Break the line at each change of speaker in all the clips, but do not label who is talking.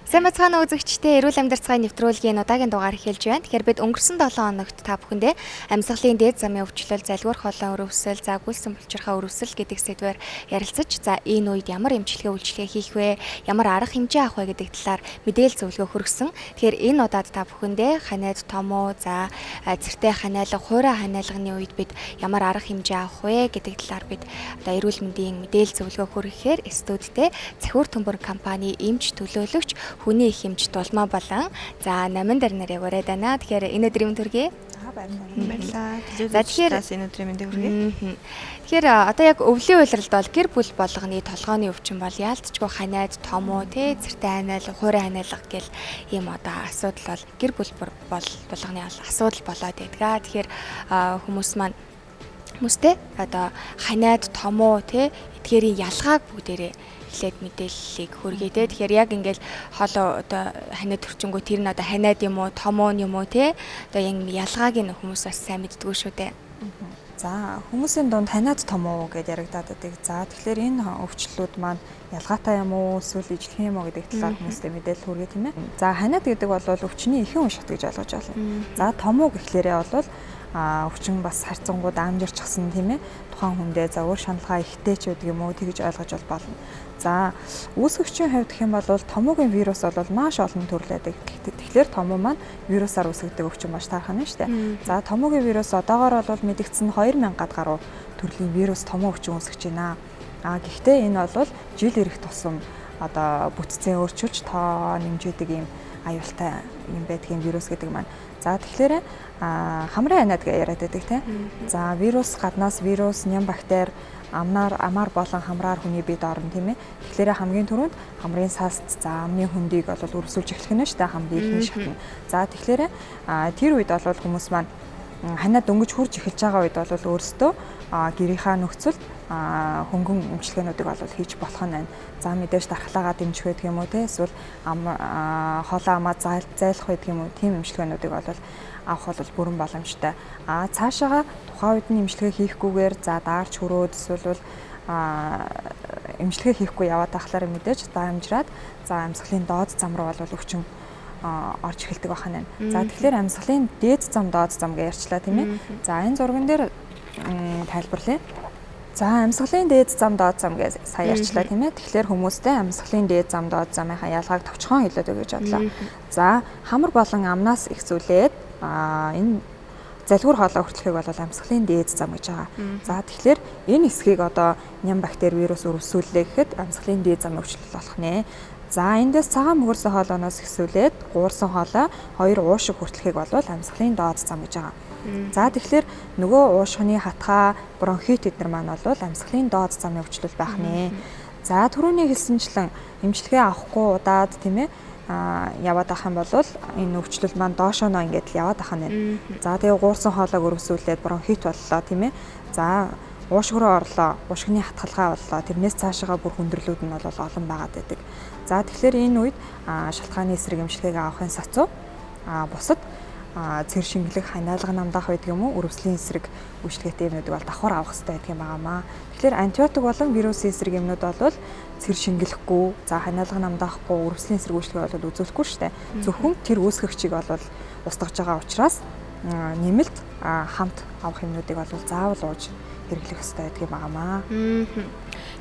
Сайн бацгаана үзэгчдээ, эрүүл амьдрал цай нэвтрүүлгийн удаагийн дугаар эхэлж байна. Тэгэхээр бид өнгөрсөн 7 хоногт та бүхэндээ амьсгалын дээд замын өвчлөл, залгуур хоолой өрөвсөл, за гүйлсэн булчирхай өрөвсөл гэдэг сэдвээр ярилцаж, за энэ үед ямар эмчилгээ үйлчилгээ хийх вэ, ямар арга хэмжээ авах вэ гэдэг талаар мэдээлэл зөвлөгөө хүргэсэн. Тэгэхээр энэ удаад та бүхэндээ ханаад томоо, за цэртэй ханиалга, хуурай ханиалганы үед бид ямар арга хэмжээ авах вэ гэдэг талаар бид одоо эрүүл мэндийн мэдээлэл зөвлөгөө хүргэхээр студидтэй Цахиур Төмөр компани эмч төлөөлөгч хүний их эмч Дулмаа болон за 8 дээр нарыг ураад байна. Тэгэхээр энэ өдрийн мэнд хүргэе.
Баярлалаа. Тэгэхээр энэ өдрийн мэндийг хүргэе.
Тэгэхээр одоо яг өвлийн уйлралд бол гэр бүл болгоны толгойн өвчин бол яалтчгүй ханаад томоо те цэртэй ханиалга, хуурай ханиалга гэл ийм одоо асуудал бол гэр бүл болгоны асуудал болоод байдаг. Тэгэхээр хүмүүстэй одоо ханаад томоо те эдгээрийн ялгааг бүгдээрээ эхлээд мэдээллийг хүргэе те. Тэгэхээр яг ингээл хоолоо одоо ханиад төрчөнгөө тэр нь одоо ханиад юм уу, томоо юм уу те. Одоо яг ялгааг нь хүмүүс бас сайн мэддэггүй шүү дээ.
За хүмүүсийн дунд ханиад томоо гэдээ яригадаад байдаг. За тэгэхээр энэ өвчлөлүүд маань ялгаатай юм уу, эсвэл ижлэх юм уу гэдэг талаар хүмүүстэй мэдээлэл хүргэе тийм ээ. За ханиад гэдэг бол өвчний ихэнх шат гэж ойлгож байна. За томоо гэхлээрээ бол өвчин бас харьцангууд амжирчсан тийм ээ. Тухайн хүндээ за өөр шаналгаа ихтэй ч гэдэг юм уу тэгж ойлгож болно. За үүсгэгчийн хувьд гэх юм бол томоогийн вирус бол маш олон төрөл байдаг. Тэгэхээр томоо маань вирусаар үүсгдэг өвчин маш таархан нь шүү дээ. За томоогийн вирус одоогоор бол мэдэгдсэн 2000-ад гаруй төрлийн вирус томоо өвчин үүсгэж байна. Гэхдээ энэ бол жил ирэх тусам одоо бүтцээ өөрчилж тоо нэмжээдэг юм аюултай юм байдгийн вирус гэдэг маань. За тэгэхээр хамрын ханиад гэж яриад байдаг тийм. За вирус гаднаас вирус, ням бактери амаар болон хамраар хүний биед орно тийм ээ. Тэгэхээр хамгийн түрүүнд хамрын саст за амны хөндийг бол өрөвсүүлж эхлэх нь шүү дээ хамгийн ихний шатна. За тэгэхээр тэр үед бол хүмүүс маань ханиад дөнгөж хурж эхэлж байгаа үед бол өөрсдөө гэрийнхаа нөхцөлд хөнгөн эмчилгээнүүдийг бол хийж болох нь байна. За мэдээж дархлаагаа дэмжих гэдэг юм уу те эсвэл хоолоо амаа зайлах гэдэг юм уу тийм эмчилгээнүүдийг бол авах бол бүрэн боломжтой. Цаашаага тухайн үед нь эмчилгээ хийхгүйгээр за даарч хөрөөд эсвэл эмчилгээ хийхгүй яваад тахлаар мэдээж даамжраад за амьсгалын доод зам руу бол өвчин орж эхэлдэг байна. За тэгэхээр амьсгалын дээд зам доод зам гэж ярьчлаа тийм ээ. За энэ зурган дээр тайлбарлая. За амьсгалын дээд зам доод зам гэж сая ярьчлаа тийм ээ. Тэгэхээр хүмүүстэй амьсгалын дээд зам доод замынхаа ялгааг товчхон хэлээд өгье гэж бодлоо. За хамар болон амнаас ихсүүлээд энэ залгуур хоолой хүртэлхийг бол амьсгалын дээд зам гэж байгаа. За тэгэхээр энэ хэсгийг одоо ням бактери вирус өрөвсүүллээ гэхэд амьсгалын дээд зам өвчлөл болох нэ. За эндээс цагаан мөгөрсөн хоолойноос ихсүүлээд гуурсан хоолой 2 уушиг хүртэлхийг бол амьсгалын доод зам гэж байгаа. За тэгэхээр нөгөө уушгины хатгаа, бронхит эднэр маань бол амьсгалын доод замын өвчлөл байх нэ. За түрүүний хэлсэнчлэн эмчилгээ авахгүй удаад тийм ээ яваад ах юм бол энэ өвчлөл маань доошоо нөө ингээд яваад ах нь. За тэгээ гуурсан хоолойг өрөвсүүлээд бронхит боллоо тийм ээ. За уушиг руу орлоо, уушгины хатгалгаа боллоо. Тэрнээс цаашаага бүр хүндрэлүүд нь бол олон байгаад байдаг. За тэгэхээр энэ үед шалтгааны эсрэг эмчилгээг авахын сацуу бусад цэр шингэлэг ханиалга намдаах байдаг юм уу өрөвслийн эсрэг үйлчлэгээтэй юмнуудыг бол давхар авах хэрэгтэй байдаг юм байнамаа. Тэгэхээр антибиотик болон вирусын эсрэг юмнууд бол цэр шингэлэхгүй, за ханиалга намдаахгүй өрөвслийн эсрэг үйлчлэгээ бол үзүүлэхгүй шүү дээ. Зөвхөн тэр үүсгэгчийг бол устгаж байгаа учраас нэмэлт хамт авах юмнуудыг бол заавал ууж хэрэглэх хэрэгтэй байдаг юм байнамаа.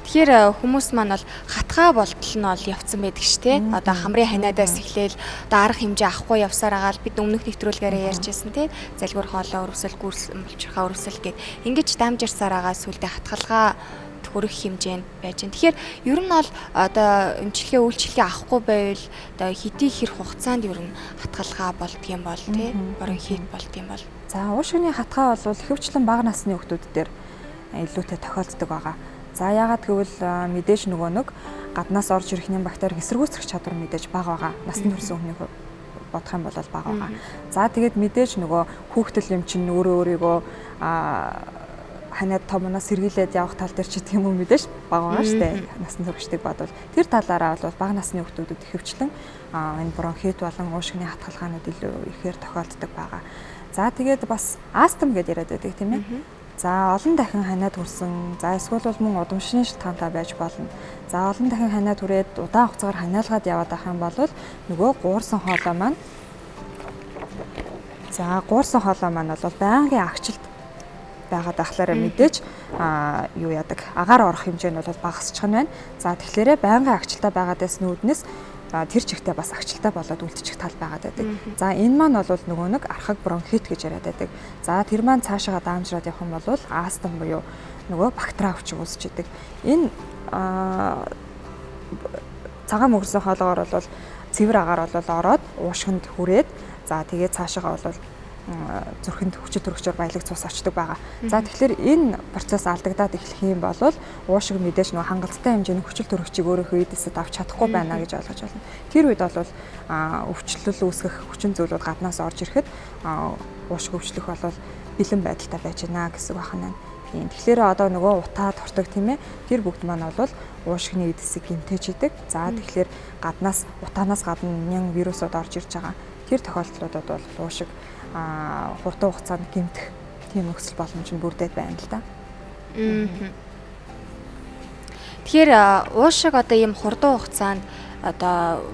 Тэгэхээр хүмүүс маань бол хатгаа болтол нь бол явцсан байдаг ш тий. Одоо хамрын ханиадаас эхлээл одоо арга хэмжээ авахгүй явсаар агаал бид өмнөх нэвтрүүлгээрээ ярьжсэн тий. Залгуур хоолой өрөвсөл, гүрсэн булчирхай өрөвсөл гэд ингэж дамжирсаар агаа сүлдээ хатгалгаа хүрэх хэмжээнд байж байна. Тэгэхээр ер нь бол одоо эмчилгээ үйлчилгээ авахгүй байвал одоо хэдий хэр хугацаанд ер нь хатгалгаа болдгийм бол тий. Бронхит болдгийм бол.
За уушгины хатгаа бол ихэвчлэн бага насны хүмүүс дээр илүүтэй тохиолддог байгаа. За яагаад гэвэл мэдээж нөгөө нэг гаднаас орж ирэх нэм бактери эсэргүүцэх чадвар мэдээж бага байгаа. Насны хүрсэн хүний бодох юм бол бага байгаа. За тэгээд мэдээж нөгөө хүүхдэл юм чинь өөрийгөө ханиад томноос сэргийлээд явах тал дээр ч гэх юм уу мэдээж бага байгаа шүү дээ. Насны хүрэгчдийг бодвол тэр талаараа бол бага насны хүүхдүүд ихэвчлэн энэ бронхит болон уушгины хатгалгаанууд илүү ихээр тохиолддог байгаа. За тэгээд бас астм гэдээ яриад байдаг тийм ээ. За олон дахин ханиад хүрсэн. За эсвэл бол мөн удамшны шалтгаантай байж болно. За олон дахин ханиад хүрээд удаан хугацаагаар ханиалгаад яваад байх юм бол нөгөө гуурсан хоолой маань бол байнгын агчлалт байгаад байхлаараа мэдээж юу яадаг агаар орох хэмжээ нь бол багасчих нь байна. За тэгэхээр байнгын агчлалтай байгаад байсан үүднээс тэр чигтээ бас агчлалтай болоод үлдчих тал байгаад байдаг. За энэ маань бол нөгөө нэг архаг бронхит гэж яриад байдаг. За тэр маань цаашаа даамжраад явах юм бол астм буюу нөгөө бактери өвчг үүсч идэг. Энэ цагаан мөрсөн хоолоогоор бол цэвэр агаар бол ороод уушгинд хүрээд за тэгээ цаашаа бол зүрхэнд хүчит төрөгчөөр баялаг цус очдог байгаа. За тэгэхээр энэ процесс алдагдаад эхлэх юм бол уушиг мэдээж нөгөө хангалттай хэмжээний хүчит төрөгчийг өөрийнхөө эдээсээ авч чадахгүй байна гэж ойлгож байна. Тэр үед бол өвчлөл үүсгэх хүчин зүйлүүд гаднаас орж ирэхэд уушиг өвчлөх бол бэлэн байдалтай байж байна гэсэн үг байна. Тэгэхээр одоо нөгөө утаа тортог тийм ээ тэр бүгд маань бол уушигны эдээсээ гэмтэж идэг. За тэгэхээр гаднаас утаанаас гадна нян вирусууд орж ирж байгаа. Тэр тохиолдлуудад бол уушиг хурдан хугацаанд гэмтэх тийм нөхцөл боломж нь бүрдээд байна л да.
Тэгэхээр уушиг одоо ийм хурдан хугацаанд одоо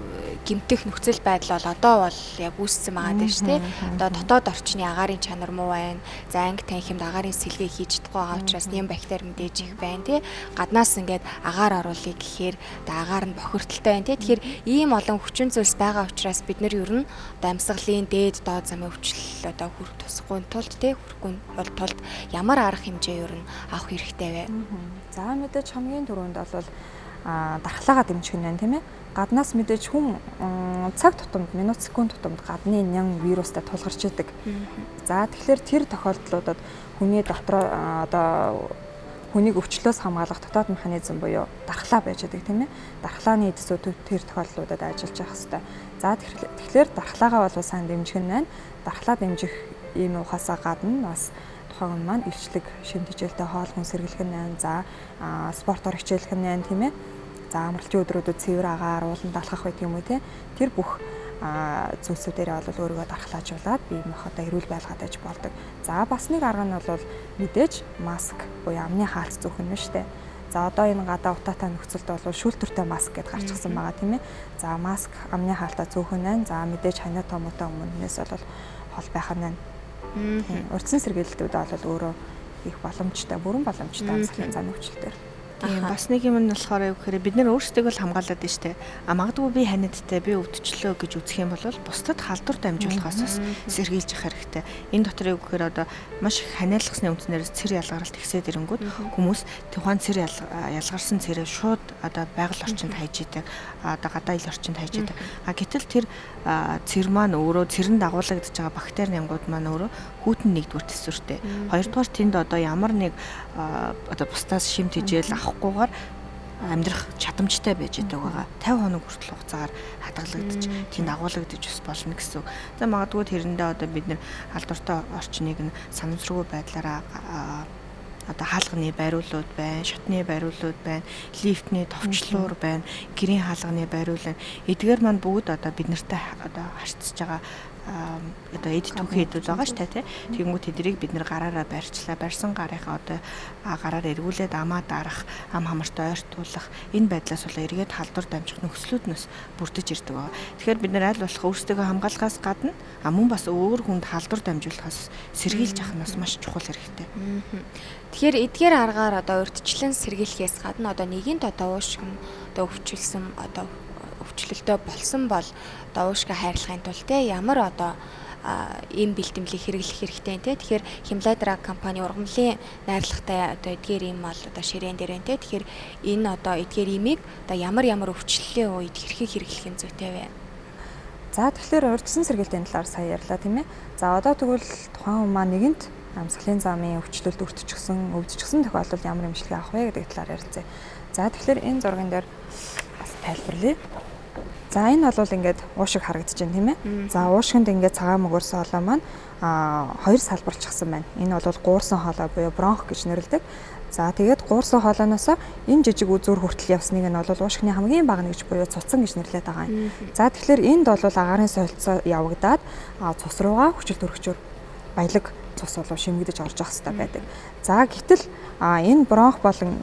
гэмтэх нөхцөл байдал бол одоо бол яг үүссэн байгаа дээ шүү дээ. Одоо дотоод орчны агаарын чанар муу байна. За анги танхимд агаарын сэлгээ хийж чадахгүй байгаа учраас нэм бактери мэдээж их байна тий. Гаднаас ингээд агаар оруулъя гэхээр одоо агаар нь бохирдолтой байна тий. Тэгэхээр ийм олон хүчин зүйлс байгаа учраас бид нар ер нь одоо амьсгалын дээд доод замын өвчлөл одоо хүрэх тусахгүй тулд тий хүрэхгүй бол тулд ямар арга хэмжээ ер нь авах хэрэгтэй вэ?
За мэдээж хамгийн түрүүнд бол дархлаагаа дэмжих нь байна тийм ээ. Гаднаас мэдээж хүн цаг тутамд, минут секунд тутамд гадны нян вирустай тулгарч идэг. За тэгэхээр тэр тохиолдлуудад хүний дотор одоо хүнийг өвчлөөс хамгаалах дотоод механизм буюу дархлаа байж идэг тийм ээ. Дархлааны эдсүүд тэр тохиолдлуудад ажиллаж явах хэрэгтэй. За тэгэхээр дархлаагаа бол сайн дэмжих нь байна. Дархлаа дэмжих ийм ухаасаа гадна бас тухайн маань илчлэг шимт хичээлтэй хоол хүн сэргийлэх нь байна. За спортоор хичээлэх нь байна тийм ээ. За амралтын өдрүүдэд цэвэр агаар уулан далхах байт юм уу те тэр бүх зүйлсүүдээр бол өөрийгөө дархлаажуулаад биеийнхээ одоо эрүүл байлгаад байж болдог. За бас нэг арга нь бол мэдээж маск буюу амны хаалц зүүх нь шүү дээ. За одоо энэ гадаа утаатай нөхцөлд бол шүүлтүртэй маск гэдээ гарчихсан байгаа тийм ээ. За маск амны хаалтаа зүүх нь байна. За мэдээж ханиа томоотой өмнөөс бол хол байх нь байна. Урьдчилан сэргийлэлтүүд бол өөрөө их боломжтой, бүрэн боломжтой амьсгалын зан өвчлөлтөр.
Тийм бас нэг юм нь болохоор юу гэхээр бид нар өөрсдөө л хамгаалаад байна штэ. Магадгүй би ханиадтай би өвдчлөө гэж үзэх юм бол бусдад халдвар дамжуулахаас бас сэргийлж явах хэрэгтэй. Энэ дотор юу гэхээр одоо маш их ханиалгасны үндснээр цэр ялгаралт ихсээд ирэнгүүт хүмүүс тухайн цэр ялгарсан цэрээ шууд одоо байгаль орчинд хайж идэг. Одоо гадаа ил орчинд хайж идэг. Гэтэл тэр цэр маань өөрөө цэрэн дагуулагдж байгаа бактери нянгууд маань өөрөө хүйтэн нэгдүгээр төсвөртэй. Хоёрдугаар тэнд одоо ямар нэг одоо бусдаас шимт хижээл авахгүйгээр амьдрах чадамжтай байж байгаа. 50 хоног хүртэл хугацаагаар хадгалагдаж тэнд агуулгадж ус болно гэсэн. За магадгүй тэрэндээ одоо бид нэр халдвартай орчныг нь санамсаргүй байдлаараа одоо хаалганы бариулууд байна, шатны бариулууд байна, лифтний товчлуур байна, гэрийн хаалганы бариул байна. Эдгээр маань бүгд одоо бид нартай одоо харьцаж байгаа одоо эд түүхийдүүд байгаа шүү дээ. Тэгэнгүүт тэднийг бид нэр гараараа барьчлаа. Барьсан гарынхаа одоо гараар эргүүлээд амаа дарах, ам хамартай ойртуулах энэ байдлаас бол эргээд халдвар дамжих нөхцлүүднөөс бүрдэж ирдэг байгаа. Тэгэхээр бид нэр аль болох өөрсдөө хамгаалахаас гадна мөн бас өөр хүнд халдвар дамжуулахаас сэргийлж авах нь бас маш чухал хэрэгтэй.
Тэгэхээр эдгээр аргаар одоо урьдчилан сэргийлэхээс гадна одоо нэгэнт одоо уушгин одоо өвчлсөн одоо өвчлөлтөө болсон бол одоо уушгаа хайрлахын тулд ямар одоо ийм бэлтгэлийг хэрэглэх хэрэгтэй те. Тэгэхээр Химлайдраг компани ургамлын найрлагатай одоо эдгээр ийм бол одоо ширээн дээр те. Тэгэхээр энэ одоо эдгээр имийг одоо ямар өвчлөлийн үед хэрэглэх юм зүйтэй вэ?
За тэгэхээр урьдчилан сэргийлтийн талаар сая ярьлаа тийм ээ. За одоо тэгвэл тухайн хүн маань нэгэнт амьсгалын замын өвчлөлт өвдчихсэн тохиолдолд ямар эмчилгээ авах вэ гэдэг талаар ярилцъя. За тэгэхээр энэ зурган дээр бас тайлбарлая. За энэ бол ингээд уушиг харагдаж байна тийм ээ. За уушгинд ингээд цагаан мөгөрсөн хоолой маань хоёр салбарчсан байна. Энэ бол гуурсан хоолой буюу бронх гэж нэрлэдэг. За тэгээд гуурсан хоолойноос энэ жижиг үзүүр хүртэл явсныг нь бол уушгины хамгийн бага нэгж буюу цуцсан гэж нэрлэдэг байгаа юм. За тэгэхээр энд бол агаарын солилцоо явагдаад цус руугаа хүчил төрөгчөөр баялаг цус болов шимэгдэж орж явах хэрэгтэй байдаг. За гэтэл энэ бронх болон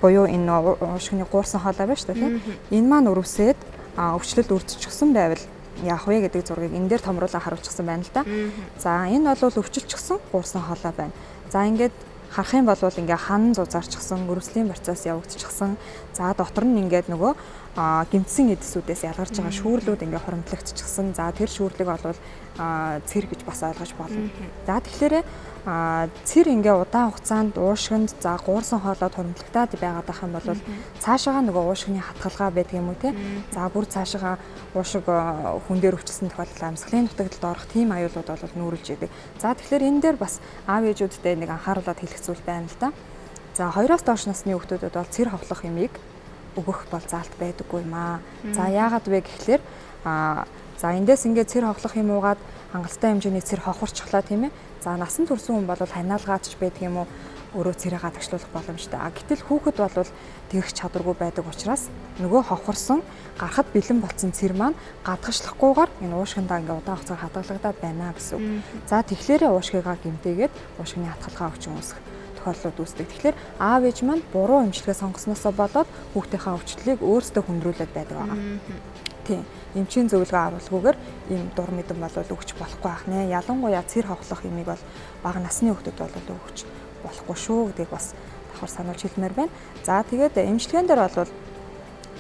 буюу энэ уушгины гуурсан хоолой байна шүү дээ тийм. Энэ маань өрөвсөд өвчлөлт үрдчихсэн байвал яах вэ гэдэг зургийг энэ дээр томруулан харуулчихсан байна л да. За энэ бол өвчлөлтчихсэн гуурсан хоолой байна. За ингээд харах юм бол ингээ хан зузаарчихсан, өрөвслийн процесс явагдчихсан. За дотор нь ингээд нөгөө гэмтсэн эдэсүүдээс ялгарч байгаа шүүрлүүд ингээ хуримтлагдчихсан. За тэр шүүрлийг бол цэр гэж бас ойлгож болно. За тэгэхээр цэр ингээ удаан хугацаанд уушгинд за гуурсан хоолойд хуримтлагтаад байгаад байх юм бол цаашаага нөгөө уушгины хатгалгаа байдаг юм уу те. За бүр цаашаага уушиг хүн дээр өвчлсөн тохиолдолд амьсгалын нутагталд орох тийм аюулууд бол нүүрлж идэг. За тэгэхээр энэ дээр бас аав ээжүүдтэй нэг анхааруулад хэлэх зүйл байна л да. За 2-оос доош насны хүүхдүүдэд бол цэр ховлох юмыг өгөх бол заалт байдаггүй юм аа. За яагаад вэ гэхлээр за эндээс ингээд цэр ховлох юм уугаад хангалттай хэмжээний цэр хохорчихлаа тийм ээ. За насан турсан хүн бол ханиалгаач байдаг юм уу өөрөө цэрээ гадагшлуулах боломжтой. Гэтэл хүүхэд бол тэгэх чадваргүй байдаг учраас нөгөө хохорсон гарахад бэлэн болсон цэр маань гадагшлахгүйгээр энэ уушгиндаа ингээд удаан хугацаар хадгалагдаад байна гэсэн үг. За тэгэхээр уушгигаа гэмтээгээд уушгины хатгалгаа өвчин үүсэх тохиолдлууд үүсдэг. Тэгэхээр аав ээж маань буруу эмчилгээ сонгосноосоо болоод хүүхдийнхээ өвчлөлийг өөрсдөө хүндрүүлээд байдаг байгаа. Тийм. Эмчийн зөвлөгөө авалгүйгээр ийм дур мэдэн бол өгч болохгүй байх нэ. Ялангуяа цэр хохлох юмыг бол бага насны хүүхдэд бол өгч болохгүй шүү гэдгийг бас давхар сануулж хэлмээр байна. За тэгээд эмчилгээнд дээр бол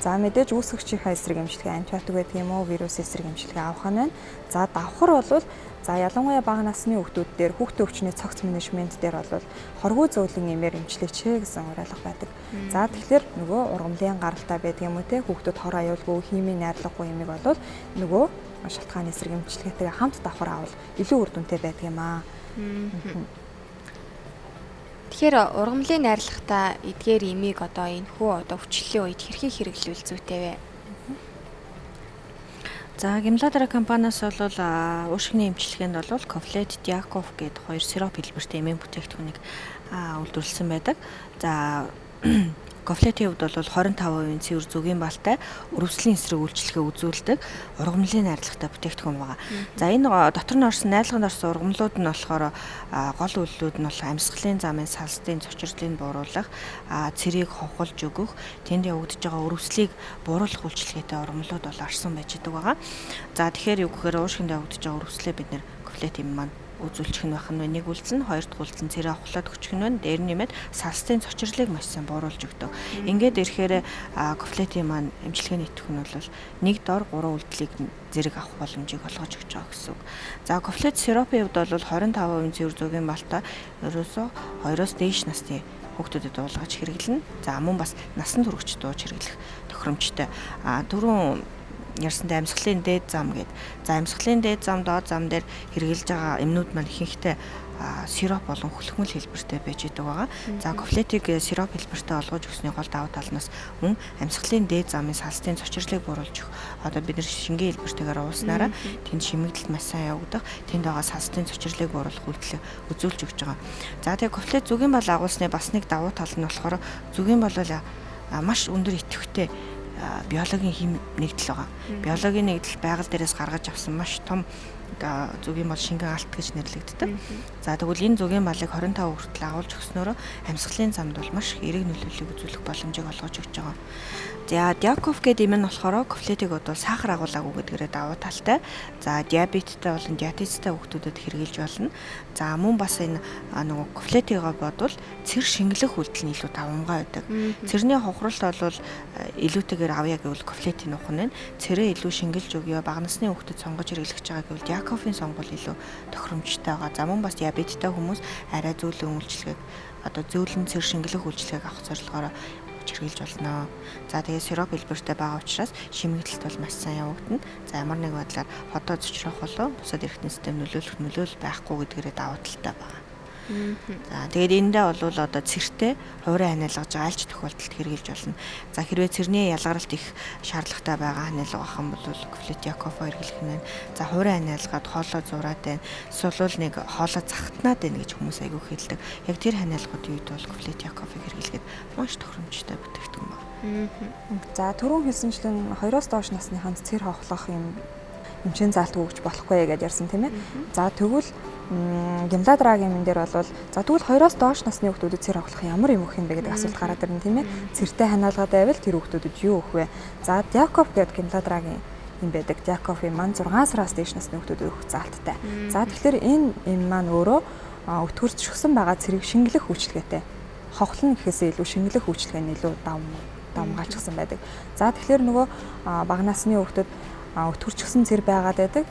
за мэдээж үүсгэгчийн эсрэг эмчилгээ антибиотик байдаг юм уу, вирус эсрэг эмчилгээ авах нь байна. За давхар бол за ялангуяа бага насны хүүхдүүд дээр хүүхдийн өвчний цогц менежмент дээр бол хоргүй зөөлөн эмээр эмчлээч гэсэн уриалга байдаг. За тэгэхээр нөгөө ургамлын гаралтай байдаг юм уу те хүүхдүүд хор аюулгүй, химийн найрлаггүй юмыг бол нөгөө шалтгааны эсрэг эмчилгээтэйгээ хамт давхар авал илүү үр дүнтэй байдаг юм аа.
Тэгэхээр ургамлын найрлагатай эдгээр имийг одоо энэ хүү одоо өвчлөлийн үед хэрхэн хэрэглүүл зүйтэй вэ?
За Гимладра компаниас бол уушгины эмчилгээнд бол Кофлет Диаков гэдэг хоёр сироп хэлбэртэй эмийн бүтээгдэхүүнийг үйлдвэрлэсэн байдаг. За Кофлетийн хувьд бол 25% цэвэр зүгийн балтай өрөвслийн эсрэг үйлчлэгээ үзүүлдэг ургамлын найрлагатай бүтээгдэхүүн байгаа. За энэ дотор нь орсон найрлаганд орсон ургамлууд нь болохоор гол үйлдэлүүд нь бол амьсгалын замын салстын цочрлыг бууруулах, цэрийг ховхолж өгөх, тэнд явагдаж байгаа өрөвслийг бууруулах үйлчлэгээтэй ургамлууд бол орсон байж байгаа. За тэгэхээр юу гэхээр уушгинд явагдаж байгаа өрөвслээ бид нэр Кофлетийн маань үзүүлчих нь байх нь нэг үлдсэн, хоёр дахь үлдсэн цэрээ авахлаад өгчих нь байна. Дээр нэмээд салстын цочрлыг маш сайн бууруулж өгдөг. Ингээд ирэхээр Кофлетийн маань эмчилгээний идэвх нь бол нэг дор 3 үлдлийг зэрэг авах боломжийг олгож өгч байгаа гэсэн үг. За Кофлет сиропын хувьд бол 25% цэвэр зүгийн балтай ерөөсөө 2-оос дээш насны хүүхдүүдэд уулгаж хэрэглэнэ. За мөн бас насан туршид дууж хэрэглэх тохиромжтой. Түрүүн ярьсантай амьсгалын дээд зам гэдэг. За амьсгалын дээд зам доод зам дээр хэрэгжилж байгаа эмнүүд маань ихэнхдээ сироп болон хөлхмөл хэлбэртэй байж байгаа. За Кофлетийг сироп хэлбэртэй олгож өгсөний гол давуу тал нь мөн амьсгалын дээд замын салстын цочрлыг бууруулж өгөх. Одоо бид нар шингийн хэлбэртэйгээр ууснараа тэнд шимэгдэлт маш сайн явагдах, тэнд байгаа салстын цочрлыг бууруулах үйлдэл үзүүлж өгч байгаа. За тэгээ Кофлет зүгийн бал агуулсны бас нэг давуу тал нь болохоор зүгийн бал маш өндөр идэвхтэй биологийн хим нэгдэл байгаа. Биологийн нэгдэл байгаль дээрээс гаргаж авсан маш том зүгийн бал шингэн алт гэж нэрлэгддэг. За тэгвэл энэ зүгийн балыг 25 хүртэл агуулж өгснөөрөө амьсгалын замд бол маш их эерэг нөлөөллийг үзүүлэх боломжийг олгож өгч байгаа. За Диаков гэдэг юм нь болохоор Кофлетийг бол сахар агуулаагүй гэдгээрээ давуу талтай. За диабеттэй болон диатезтэй хүүхдүүдэд хэрэгжилж болно. За мөн бас энэ нөгөө Кофлетийгээ бодвол цэр шингэлэх үйлдэл нь илүү давмгай байдаг. Цэрний хохролт бол илүүтэйгээр авъя гэвэл Кофлетийн ухна нь цэрээ илүү шингэлж өгье. Бага насны хүүхдэд сонгож хэрэглэж байгаа гэвэл Диаковын сонгол илүү тохиромжтой байгаа. За мөн бас диабеттэй хүмүүс арай зөөлөн үйлчлэгийг одоо зөөлөн цэр шингэлэх үйлчлэгийг авах зорилгоор хэрэгжилж болно. За тэгээ сироп хэлбэртэй байгаа учраас шимэгдэлт бол маш сайн явагдана. За ямар нэг байдлаар хотоо зочрох болоо бусад эргэтийн систем нөлөөлөл байхгүй гэдгээрээ давуу талтай байгаа. За тэгээд эндээ бол одоо цэртэй хуурай ханиалгаж байгаа альч тохиолдолд хэрэгжилж болно. За хэрвээ цэрний ялгаралт их шаардлагатай байгаа ханиалга байх юм бол Кофлет Диаков хэрэглэх нь. За хуурай ханиалгаад хоолой зураад байна. Эсвэл нэг хоолой захтнаад байна гэж хүмүүс айгүй хэлдэг. Яг тэр ханиалгуудын үед бол Кофлет Диаковыг хэрэглэхэд маш тохиромжтой бүтээгдэхүүн байна.
За түрүүн хэлсэнчлэн 2-оос доош насныханд цэр хохлох юм эмчийн заалт өгч болохгүй гэж ярьсан тийм ээ. За тэгвэл гимназийн юм дээр бол за тэгвэл 2-оос доош насны хүүхдүүдэд цэр авахлах ямар юм өгөх юм бэ гэдэг асуулт гараад ирнэ тийм ээ. Цэртэй ханиалгаад байвал тэр хүүхдүүдэд юу өгөх вэ? За Диаков гэдэг гимназийн юм байдаг. Диаковын маань 6 сараас дээш насны хүүхдүүдэд өгөх заалттай. За тэгэхээр энэ юм маань өөрөө өтгөрч өгсөн байгаа цэрэг шингэлэх үйлчилгээтэй. Хохлон гэхээсээ илүү шингэлэх үйлчилгээ нь илүү давмгаалчихсан байдаг. За тэгэхээр нөгөө бага насны хүүхдэд өтгөрчгсөн цэр байгаад байдаг.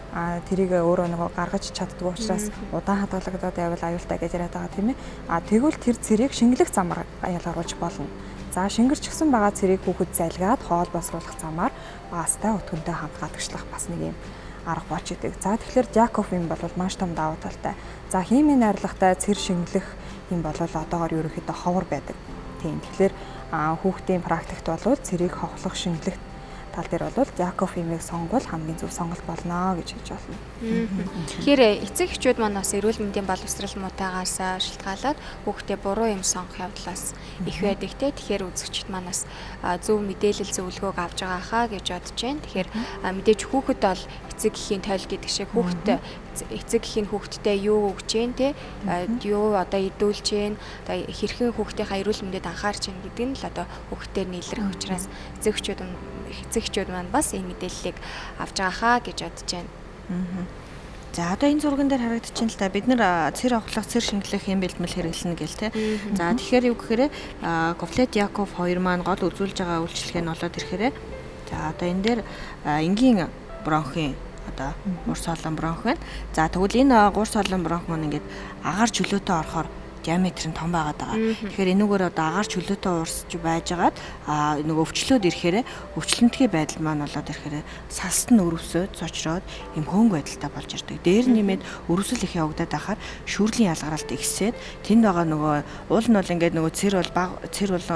Тэрийг өөрөө нөгөө гаргаж чаддгүй учраас удаан хадгалагдаад байвал аюултай гэж яриад байгаа тийм ээ. Тэгвэл тэр цэрийг шингэлэх замаар ялгаруулж болно. За шингэрчгсэн байгаа цэрийг хүүхэд залгаад хоол босруулах замаар багастай өтгөнтэй хамгаалагдах бас нэг юм арга болж идэг. За тэгэхээр Диаков юм бол маш том давуу талтай. За химийн найрлагатай цэр шингэлэх юм бол одоогоор ерөнхийдөө ховор байдаг. Тийм. Тэгэхээр хүүхдийн практикт бол цэрийг ховлох шингэлэх тал дээр бол Диаков имийг сонгол хамгийн зөв сонголт болно гэж хэлж байна.
Тэгэхээр эцэг эхчүүд маань бас эрүүл мэндийн боловсрал муутайгаас шалтгаалаад хүүхдээ буруу юм сонгох явдлаас их байдаг те. Тэгэхээр үзэгчд маань бас зөв мэдээлэл зөвлөгөөг авж байгаа хаа гэж бодож байна. Тэгэхээр мэдээж хүүхэд бол эцэг эхийн тойл гэдэг шиг хүүхдээ эцэг эхийн хүүхдтэй юу өгч जैन те юу одоо идүүлж जैन одоо хэрхэн хүүхдийнхаа эрүүл мэндэд анхаарч जैन гэдэг нь л одоо хүүхдээр нийлэрх учраас эцэг эхчүүд маань бас энэ мэдээллийг авч байгаа хаа гэж бодож байна.
За одоо энэ зурган дээр харагдчихээн л та бид нэр цэр авахлах цэр шингэлэх юм бэлтгэл хэрэглэнэ гэл те. За тэгэхээр юу гэхээр Ковлет Яков хоёр маань гол үзүүлж байгаа үйлчлэг нь болоод ирэхээр за одоо энэ дээр энгийн бронхын одоо гурс олон бронх байна. За тэгвэл энэ гурс олон бронх маань ингээд агаар чөлөөтэй орохоор диаметр нь том байгаад байгаа. Тэгэхээр энүүгээр одоо агаар чөлөөтэй урсж байжгаад нөгөө өвчлөөд ирэхээр өвчлөнтгий байдал маань болоод ирэхээр салст нь өрөвсөд цочроод юм хөнгө байдалтай болж ирдэг. Дээр нэмээд өрөвсөл их явагдаад байхаар шүүрлийн ялгаралт ихсээд тэнд байгаа нөгөө уул нь бол ингээд нөгөө цэр бол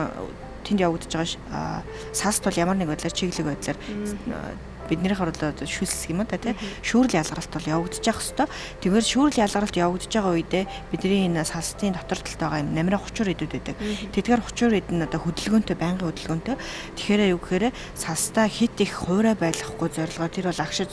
тэнд явагдаж байгаа салст бол ямар нэг байдлаар чиглэг байдлаар биднийх орлоо шүлсэх юм да тий шүүрэл ялгаралт бол явагдаж явах хэвээр. Тэгэхээр шүүрэл ялгаралт явагдаж байгаа үедээ бидний энэ салстын дотор талд байгаа юм намраа хучуур идүүд байдаг. Тэгэхээр хучуур ид нь одоо хөдөлгөөнтэй байнгын хөдөлгөөнтэй. Тэгэхээр юу гэхээр салстаа хит их хуурай байлгахгүй зорилгоор тэр бол агшиж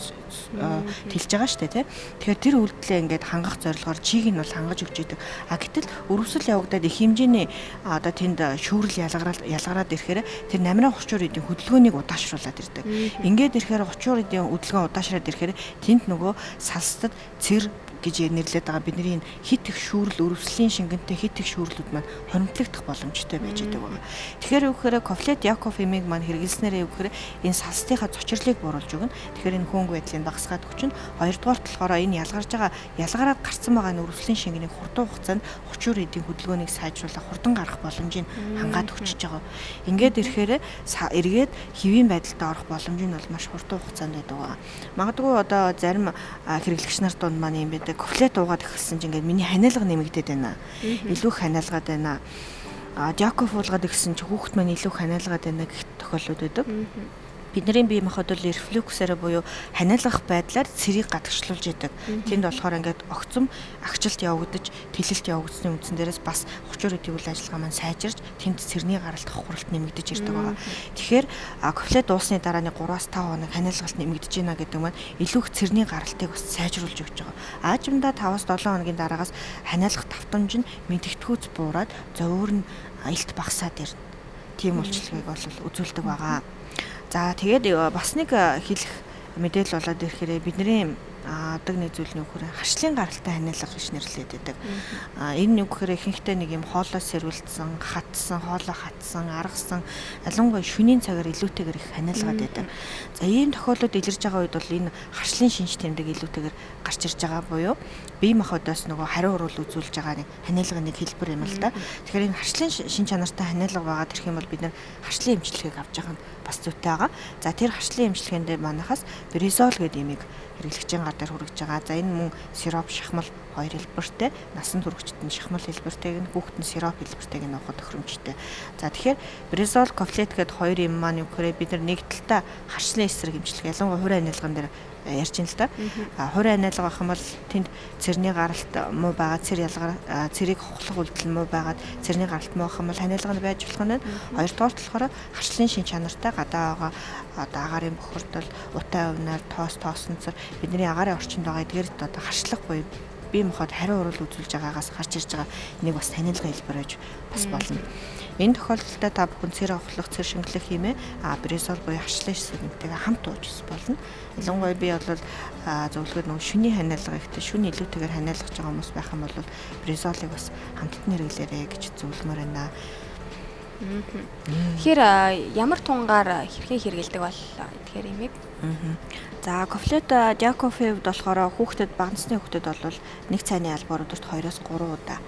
тэлж байгаа шүү дээ тий. Тэгэхээр тэр үйлдэлээ ингээд хангах зорилгоор чийг нь бол хангаж өгч идэг. Гэтэл өрөвсөл явагдаад их хэмжээний одоо тэнд шүүрэл ялгараад ирэхээр тэр намраа хучуур идийн хөдөлгөөнийг удаашруулад ирдэг. Ингээд ирэхээр хучуур идийн хөдөлгөөн удаашраад ирэхээр тэнд нөгөө салстад цэр гэж нэрлээд байгаа бидний хит их шүүрэл өрөвслийн шингэнтэй хит их шүүрлүүд маань хоримтлагдах боломжтой байж байгаа байна. Тэгэхээр юу гэхээр Ковлет Яков имийг маань хэрэглэснээрээ юу гэхээр энэ салстынхаа цочрлыг бууруулж өгнө. Тэгэхээр энэ хөнгө байдлыг багасгаад өгч нь хоёрдугаар болохоор энэ ялгараад гарцсан байгаа энэ өрөвслийн шингэнийг хурдан хугацаанд хучуур идийн хөдөлгөөнийг сайжруулах хурдан гарах боломжийг хангаад өгчөж байгаа. Ингээд ирэхээр эргээд хэвийн байдалтай орох боломж нь бол маш хурдан хугацаанд байдаг. Магадгүй одоо зарим хэрэглэгч нар дунд маань юм байдаг. Ковлет уугаад эхэлсэн чинь ингээд миний ханиалга нэмэгдээд байна. Илүү их ханиалгаад байна. Диаков уулгаад эхэлсэн чинь хүүхэд маань илүү их ханиалгаад байна гэх тохиолдлууд байдаг. Бидний бие махбод бол рефлексээр буюу ханиалгах байдлаар цэрийг гадагшлуулж идэг. Тэнд болохоор ингээд огцом агчлалт явагдаж, тэлэлт явагдсны үндсэн дээрээс бас хучуур идэх үйл ажиллагаа маань сайжирч, тэнд цэрний гаралт хохиролт нэмэгдэж ирдэг байгаа. Тэгэхээр Ковлет дуусны дараа нэг 3-5 хоног ханиалгалт нэмэгдэж байна гэдэг маань илүү их цэрний гаралтыг бас сайжруулж өгч байгаа. Аажимдаа 5-7 хоногийн дараагаас ханиалгах давтамж нь мэдэгдэхүйц буураад зовөр нь илт багасаад ирнэ. Тийм үйлчлэгийг бол үзүүлдэг байгаа. За тэгээд бас нэг хэлэх мэдээлэл болоод ирэхээр бидний даг нэг зүйл нь үхээр харшлын гаралтай ханиалга гэж нэрлэдэг байдаг. Энэ нь үхээр ихэнхдээ нэг юм хоолой сэрүүлсэн, хоолой хатсан, аргасан, ялангуяа шөнийн цагаар илүүтэйгээр их ханиалгаад байдаг. За ийм тохиолдолд илэрж байгаа үед бол энэ харшлын шинж тэмдэг илүүтэйгээр гарч ирж байгаа буюу бие махбодоос нөгөө хариу урвал үзүүлж байгаа нэг ханиалгын нэг хэлбэр юм л да. Тэгэхээр энэ харшлын шин чанартай ханиалга байгаа гэх юм бол бид нар харшлын эмчилгээг авч байгаа нь бас зүйтэй байгаа. За тэр харшлын эмчилгээнд манайхаас бризол гэдэг имийг хэрэглэгчийн гар дээр хүргэж байгаа. За энэ мөн сироп шахмал хоёр хэлбэртэй, насанд хүрэгчд нь шахмал хэлбэртэйг нь хүүхэд нь сироп хэлбэртэйг нь авах тохиромжтой. За тэгэхээр бризол, ковлет гэдэг хоёр юм маань юу гэхээр бид нар нэг талдаа харшлын эсрэг эмчилгээ ялангуяа хуурай ханиалган дээр ярьж ин л да. Хуурай ханиалга байх юм бол тэнд цэрний гаралт муу байгаа, цэрийг хохлох үйлдэл муу байгаад цэрний гаралт муу байх юм бол ханиалга нь байж болох нь. Хоёрдугаар болохоор харшлын шин чанартай гадаа байгаа одоо агарын бохирдол, утай өвнөр, тоосонцор бидний агарын орчинд байгаа эдгээр одоо харшлах буюу бие махбод хариу урал үзүүлж байгаагаас гарч ирж байгаа нэг бас танилцгын хэлбэр байж бас болно. Энэ тохиолдолд та бүхэн цэр авахлах, цэр шингэлэх хэмээн бризол буюу харшлын сэдвэнтэйгээ хамт ууж болно. Ялангуяа би бол зөвлөгөөд нөгөө шүний ханиалга ихтэй шүний илүүтэйгээр ханиалгаж байгаа хүмүүс байх юм бол бризолыг бас хамтдаа хэрэглээрэй гэж зөвлөмөр байна.
Тэгэхээр ямар тунгаар хэрхэн хэрэгэлдэг бол тэгэхээр имийг?
За кофлет Диакофе хувьд болохоор хүүхдэд бага насны хүүхдэд бол нэг цайны албаар өдөрт 2-3 удаа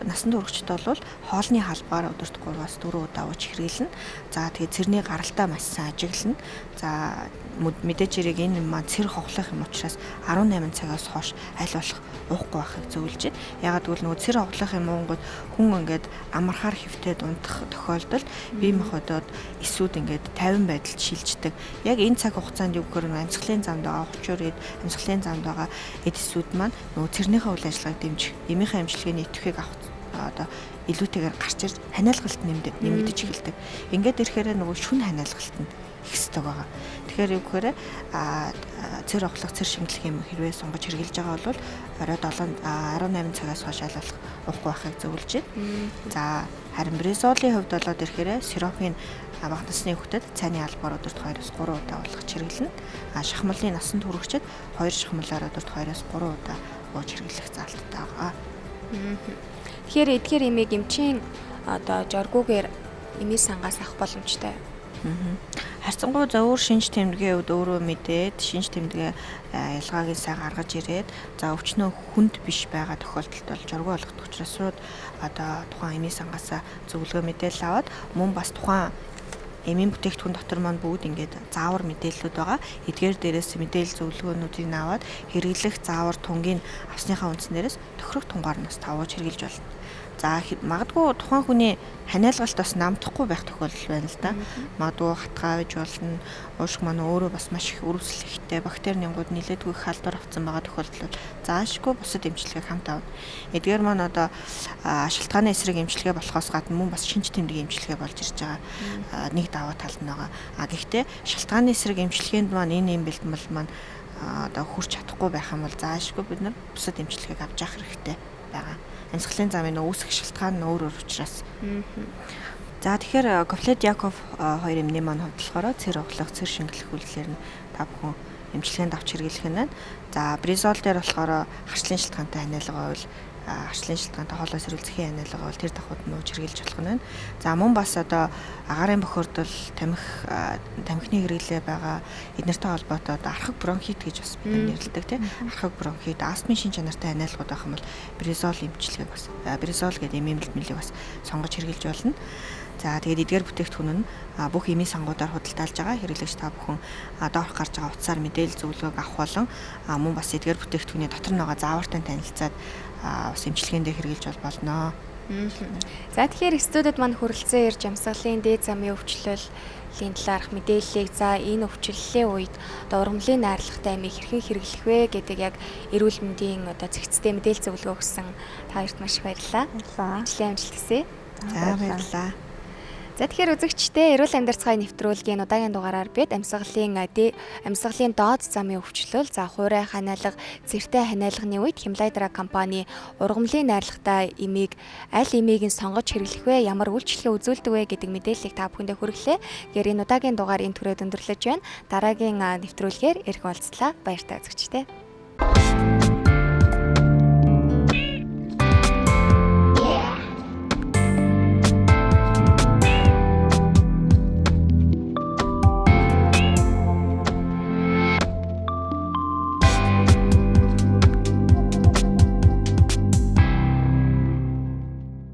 насанд хүрэгчд бол хоолны халбаар өдөрт 3-4 удаа ууж хэрэглэнэ. За тэгээд цэрний гаралтай маш сайн ажиглана. За мэдээж хэрэг энэ маань цэр хоглох юм учраас 18 цагаас хойш аль болох уухгүй байхыг зөвлөж байна. Ягаад гэвэл нөгөө цэр хоглох юм уунгууд хүн ингээд амархаар хөвтөд унтах тохиолдолд бие махбодод эсүүд ингээд 50 байдалд шилждэг. Яг энэ цаг хугацаанд юу гэхээр нөгөө амьсгалын замд байгаа хүчээр амьсгалын замд байгаа эд эсүүд маань нөгөө цэрнийхээ үйл ажиллагааг дэмжих, эмийнхээ эмчилгээний идэвхийг авах одоо илүүтэйгээр гарч ирж ханиалгалт нэмэгдэж эхэлдэг. Ингээд ирэхээр нөгөө шүн ханиалгалт нь ихсдэг байгаа. Тэгэхээр юу гэхээр цэр оглох, цэр шингэлэх юм хэрвээ сонгож хэрэгжилж байгаа бол орой 18 цагаас хойш аль болох уухгүй байхыг зөвлөж байна. За харин бризолийн хувьд болоод ирэхээр сиропын бага насны хүүхдэд цайны албаар өдөрт 2-3 удаа уулгаж хэрэглэнэ. Шахмалын насанд хүрэгчид 2 шахмалаар өдөрт 2-3 удаа ууж хэрэглэх заалттай байгаа.
Тэгэхээр эдгээр имийг эмчийн одоо жоргуугаар эмийн сангаас авах боломжтой.
Харьцангуй зөвөр шинж тэмдгийн хувьд өөрөө мэдээд шинж тэмдгийн ялгаагийн сайн гаргаж ирээд за өвчнөө хүнд биш байгаа тохиолдолд бол жоргуу олгох учраас шууд одоо тухайн эмийн сангаас зөвлөгөө мэдээлэл аваад мөн бас тухайн эмийн бүтээгдэхүүн дотор маань бүгд ингээд заавар мэдээллүүд байгаа. Эдгээр дээрээс мэдээлэл зөвлөгөөнүүдийг аваад хэрэглэх заавар тунгийн авсныхаа үндснээрээс тохирох тунгаар нас тавууж хэрэгжилж болно. За магадгүй тухайн хүний ханиалгалт бас намтахгүй байх тохиолдол байна л да. Магадгүй хатгаа байж болно. Уушг маань өөрөө бас маш их өрөвсөл ихтэй бактери нянгууд нилээдгүй халдвар авсан байгаа тохиолдол заашгүй бусад эмчилгээг хамт авна. Эдгээр маань одоо шалтгааны эсрэг эмчилгээ болохоос гадна мөн бас шинж тэмдгийн эмчилгээ болж ирж байгаа нэг даваа тал нь байгаа. Гэхдээ шалтгааны эсрэг эмчилгээнд маань энэ юм бэлтгэл маань одоо хүрч чадахгүй байх юм бол заашгүй бид нар бусад эмчилгээг авч явах хэрэгтэй байгаа. Амьсгалын замын үүсэх шалтгаан нь өөр учраас. За тэгэхээр Кофлет Диаков хоёр эмний маань хувьдлахаараа цэр оглох, цэр шингэлэх үйлдэлээр нь та бүхэн эмчилгээнд авч хэрэглэх нь. За бризол дээр болохоор харшлын шалтгаантай ханиалга бол харшлын шалтгаантай хоолой сэрүүлзэхийн ханиалга бол тэр давхад нь ууж хэрэглэж болох нь. За мөн бас одоо агаарын бохирдол, тамхины хэрэглээ байгаа эднэртэй холбоотой одоо архаг бронхит гэж бас бид нэрлэдэг тийм. Архаг бронхит, астмын шин чанартай ханиалгууд байх юм бол бризол эмчилгээг бас бризол гэдэг эмэмлэлийг бас сонгож хэрэглэж болно. За тэгээд эдгээр бүтээгдэхүүн нь бүх эмийн сангуудаар худалдаалж байгаа хэрэглэгч та бүхэн доорх гарч байгаа утсаар мэдээлэл зөвлөгөөг авах болон мөн бас эдгээр бүтээгдэхүүний дотор нь байгаа заавартай танилцаад бас эмчилгээндээ хэрэгжилж болно.
За тэгэхээр студид маань хүрэлцэн ирж амьсгалын дээд замын өвчлөлийн талаарх мэдээллийг за энэ өвчлөлийн үед одоо ургамлын найрлагатай амийг хэрхэн хэрэглэх вэ гэдэг яг эрүүл мэндийн одоо зэгцтэй мэдээлэл зөвлөгөө өгсөн та хоёрт маш их баярлалаа. Ажлын амжилт хүсье.
За баярлалаа.
За тэгэхээр үзэгчдээ эрүүл амьдрал цай нэвтрүүлгийн удаагийн дугаараар бид амьсгалын доод замын өвчлөл, за хуурай ханиалга, цэртэй ханиалганы үед Химлай Драг компани ургамлын найрлагатай эмийг аль эмийг нь сонгож хэрэглэх вэ, ямар үйлчлэгээ үзүүлдэг вэ гэдэг мэдээллийг та бүхэндээ хүргэлээ. Тэгэхээр энэ удаагийн дугаар энэ түрээд өндөрлөж байна. Дараагийн нэвтрүүлгээр ирэх уулзлаа. Баяртай үзэгчдээ.